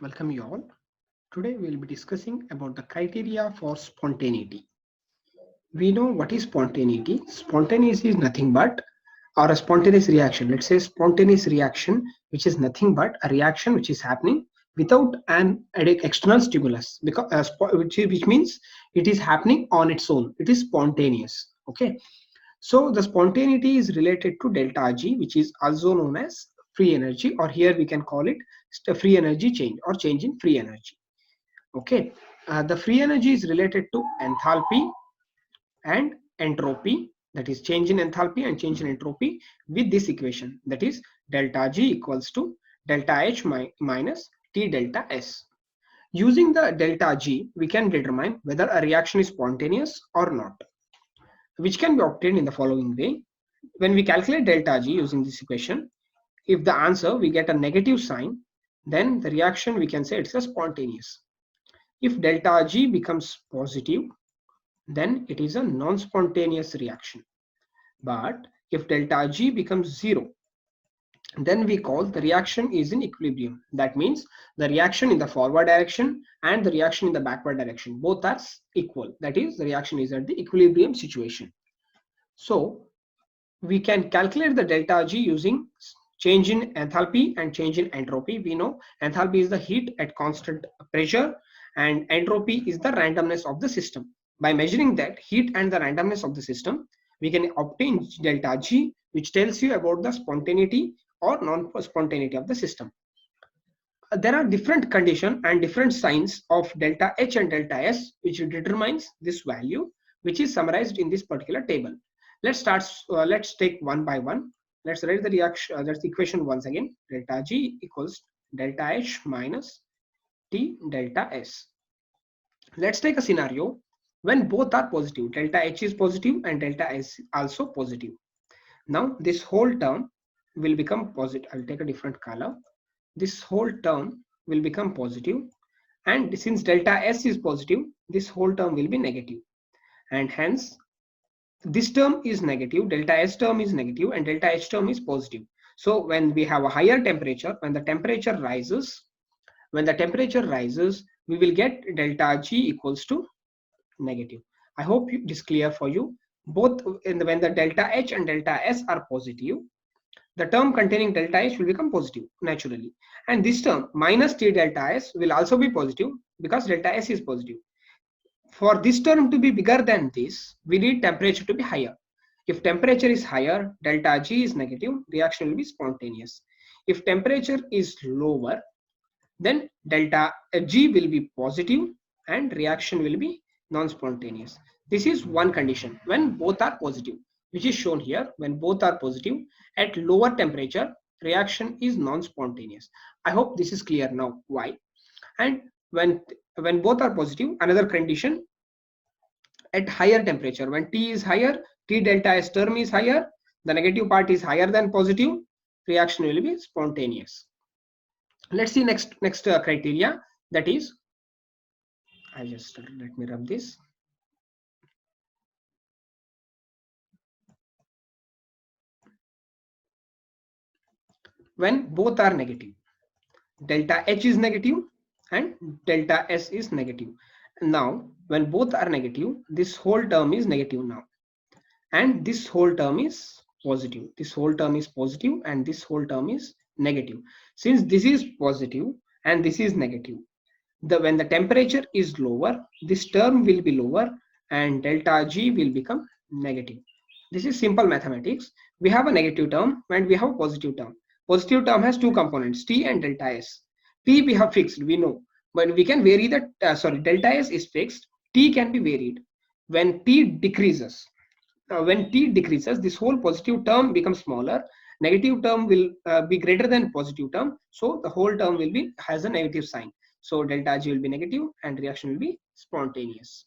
Welcome you all. Today we will be discussing about the criteria for spontaneity. We know what is spontaneity. Spontaneity is nothing but or a spontaneous reaction. Let's say spontaneous reaction, which is nothing but a reaction which is happening without an external stimulus, because which means it is happening on its own. It is spontaneous. Okay. So the spontaneity is related to delta G, which is also known as free energy, or here we can call it free energy change or change in free energy. Okay, the free energy is related to enthalpy and entropy, that is change in enthalpy and change in entropy, with this equation, that is delta G equals to delta H minus T delta S. Using the delta G, we can determine whether a reaction is spontaneous or not, which can be obtained in the following way. When we calculate delta G using this equation, if the answer we get a negative sign, then the reaction we can say it's a spontaneous. If delta G becomes positive, then it is a non-spontaneous reaction. But if delta G becomes 0, then we call the reaction is in equilibrium. That means the reaction in the forward direction and the reaction in the backward direction, both are equal. That is, the reaction is at the equilibrium situation. So we can calculate the delta G using change in enthalpy and change in entropy. We know enthalpy is the heat at constant pressure and entropy is the randomness of the system. By measuring that heat and the randomness of the system, we can obtain delta G, which tells you about the spontaneity or non-spontaneity of the system. There are different conditions and different signs of delta H and delta S, which determines this value, which is summarized in this particular table. Let's take one by one. Let's write the reaction. That's the equation once again. Delta G equals delta H minus T delta S. Let's take a scenario when both are positive. Delta H is positive and delta S also positive. Now this whole term will become positive. I'll take a different color. This whole term will become positive, and since delta S is positive, this whole term will be negative, and hence this term is negative, delta S term is negative, and delta H term is positive. So when we have a higher temperature, when the temperature rises, we will get delta G equals to negative. I hope it is clear for you. Both when the delta H and delta S are positive, the term containing delta H will become positive naturally, and this term minus T delta S will also be positive because delta S is positive. For this term to be bigger than this, we need temperature to be higher. If temperature is higher, delta G is negative, reaction will be spontaneous. If temperature is lower, then delta G will be positive and reaction will be non-spontaneous. This is one condition when both are positive, which is shown here. When both are positive at lower temperature, reaction is non-spontaneous. I hope this is clear now why. And when both are positive, another condition, at higher temperature, when T is higher, T delta S term is higher, the negative part is higher than positive, reaction will be spontaneous. Let's see next criteria, that is, I just let me rub this. When both are negative, delta H is negative and delta S is negative. Now when both are negative, this whole term is negative now, and this whole term is positive. This whole term is positive and this whole term is negative. Since this is positive and this is negative, when the temperature is lower, this term will be lower and delta G will become negative. This is simple mathematics. We have a negative term and we have a positive term. Positive term has two components, T and delta S. T we have fixed, we know, but we can vary the delta S is fixed, T can be varied. When T decreases, this whole positive term becomes smaller, negative term will be greater than positive term, so the whole term will be has a negative sign. So delta G will be negative and reaction will be spontaneous.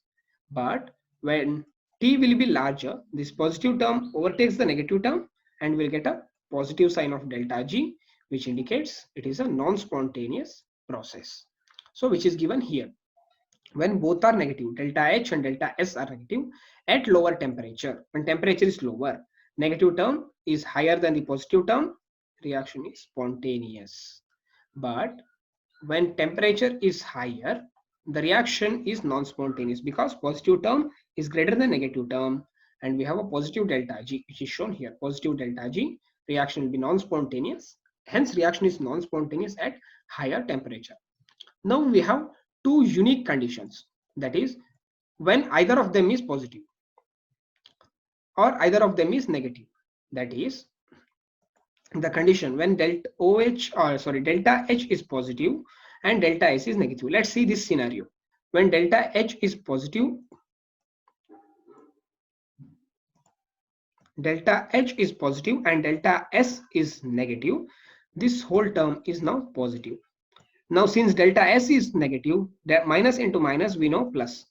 But when T will be larger, this positive term overtakes the negative term and will get a positive sign of delta G, which indicates it is a non-spontaneous process. So which is given here. When both are negative, delta H and delta S are negative at lower temperature. When temperature is lower, negative term is higher than the positive term, reaction is spontaneous. But when temperature is higher, the reaction is non-spontaneous because positive term is greater than negative term, and we have a positive delta G, which is shown here. Positive delta G, reaction will be non-spontaneous. Hence, reaction is non-spontaneous at higher temperature. Now we have two unique conditions. That is, when either of them is positive or either of them is negative. That is, the condition when delta H is positive and delta S is negative. Let's see this scenario. When delta H is positive, delta H is positive and delta S is negative, this whole term is now positive. Now since delta S is negative, that minus into minus we know plus.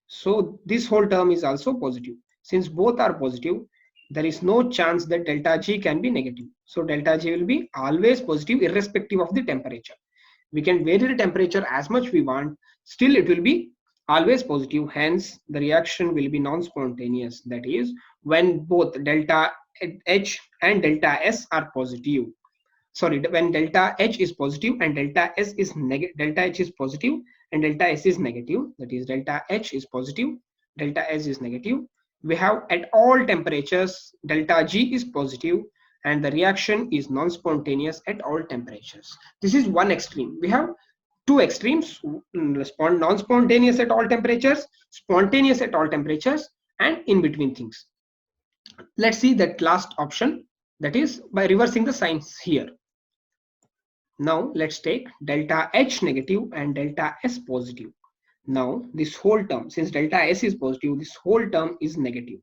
So this whole term is also positive. Since both are positive, there is no chance that delta G can be negative. So delta G will be always positive irrespective of the temperature. We can vary the temperature as much we want, still it will be always positive. Hence the reaction will be non-spontaneous. That is, when both delta H and delta S are positive. Sorry, when delta H is positive and delta S is negative, delta H is positive and delta S is negative, that is delta H is positive, delta S is negative, we have at all temperatures delta G is positive and the reaction is non-spontaneous at all temperatures. This is one extreme. We have two extremes, non-spontaneous at all temperatures, spontaneous at all temperatures, and in between things. Let's see that last option, that is by reversing the signs here. Now let's take delta H negative and delta S positive. Now this whole term, since delta S is positive, this whole term is negative.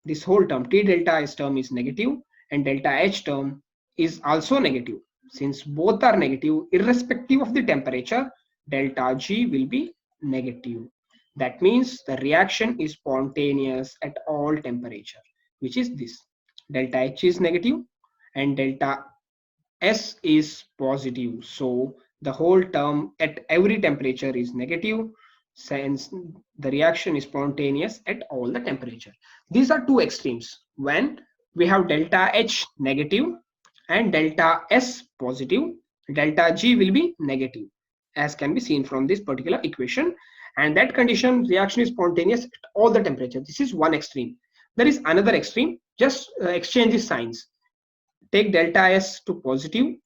This whole term, T delta S term is negative and delta H term is also negative. Since both are negative, irrespective of the temperature, delta G will be negative. That means the reaction is spontaneous at all temperature, which is this. Delta H is negative and delta S is positive. So the whole term at every temperature is negative, since the reaction is spontaneous at all the temperature. These are two extremes. When we have delta H negative and delta S positive, delta G will be negative, as can be seen from this particular equation. And that condition, reaction is spontaneous at all the temperature. This is one extreme. There is another extreme. Just exchange the signs. Take delta S to positive,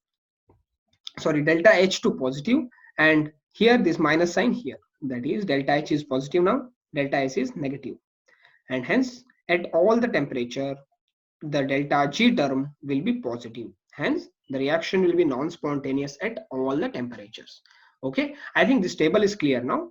sorry, delta H to positive, and here this minus sign here. That is, delta H is positive now, delta S is negative. And hence, at all the temperature, the delta G term will be positive. Hence, the reaction will be non-spontaneous at all the temperatures. Okay, I think this table is clear now.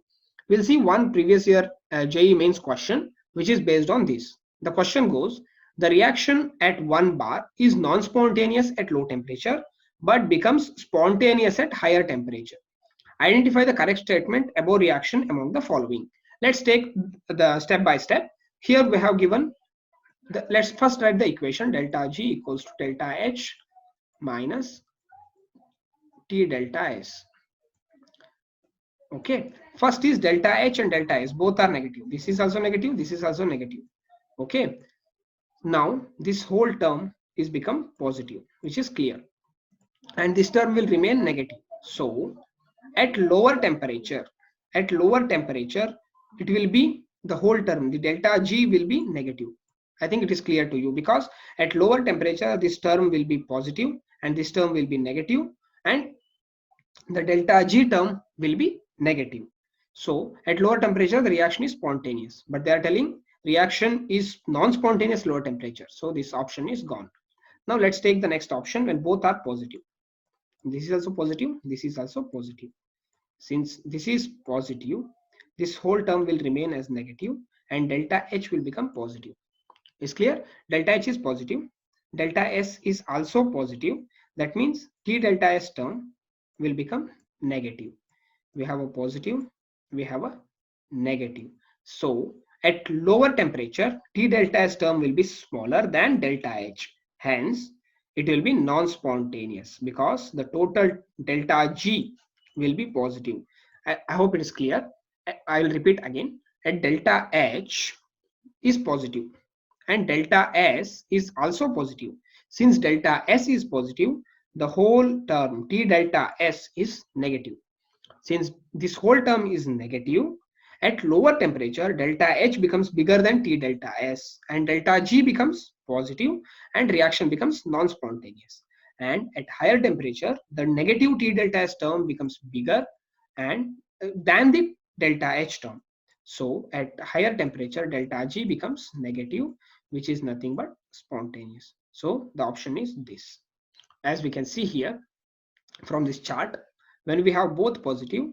We'll see one previous year JEE mains question, which is based on this. The question goes, the reaction at 1 bar is non-spontaneous at low temperature, but becomes spontaneous at higher temperature. Identify the correct statement about reaction among the following. Let's take the step by step. Here we have given, let's first write the equation delta G equals to delta H minus T delta S. Okay, first is delta H and delta S, both are negative. This is also negative, this is also negative. Okay, now this whole term is become positive, which is clear, and this term will remain negative. So at lower temperature, it will be the whole term, the delta G will be negative. I think it is clear to you, because at lower temperature this term will be positive and this term will be negative, and the delta G term will be negative. So at lower temperature the reaction is spontaneous, but they are telling reaction is non-spontaneous lower temperature, so this option is gone. Now let's take the next option when both are positive. This is also positive, this is also positive. Since this is positive, this whole term will remain as negative and delta H will become positive. Is clear? Delta H is positive, delta S is also positive. That means T delta S term will become negative. We have a positive, we have a negative. So at lower temperature, T delta S term will be smaller than delta H. Hence, it will be non-spontaneous because the total delta G will be positive. I hope it is clear. I will repeat again. At delta H is positive and delta S is also positive. Since delta S is positive, the whole term T delta S is negative. Since this whole term is negative, at lower temperature, delta H becomes bigger than T delta S and delta G becomes positive and reaction becomes non-spontaneous. And at higher temperature, the negative T delta S term becomes bigger and than the delta H term. So at higher temperature, delta G becomes negative, which is nothing but spontaneous. So the option is this. As we can see here from this chart, when we have both positive,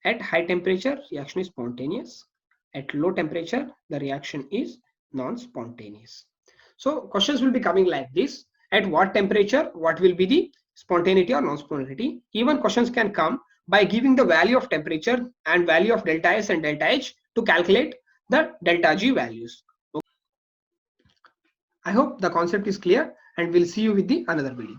at high temperature, reaction is spontaneous. At low temperature, the reaction is non-spontaneous. So questions will be coming like this. At what temperature, what will be the spontaneity or non-spontaneity? Even questions can come by giving the value of temperature and value of delta S and delta H to calculate the delta G values. I hope the concept is clear, and we'll see you with the another video.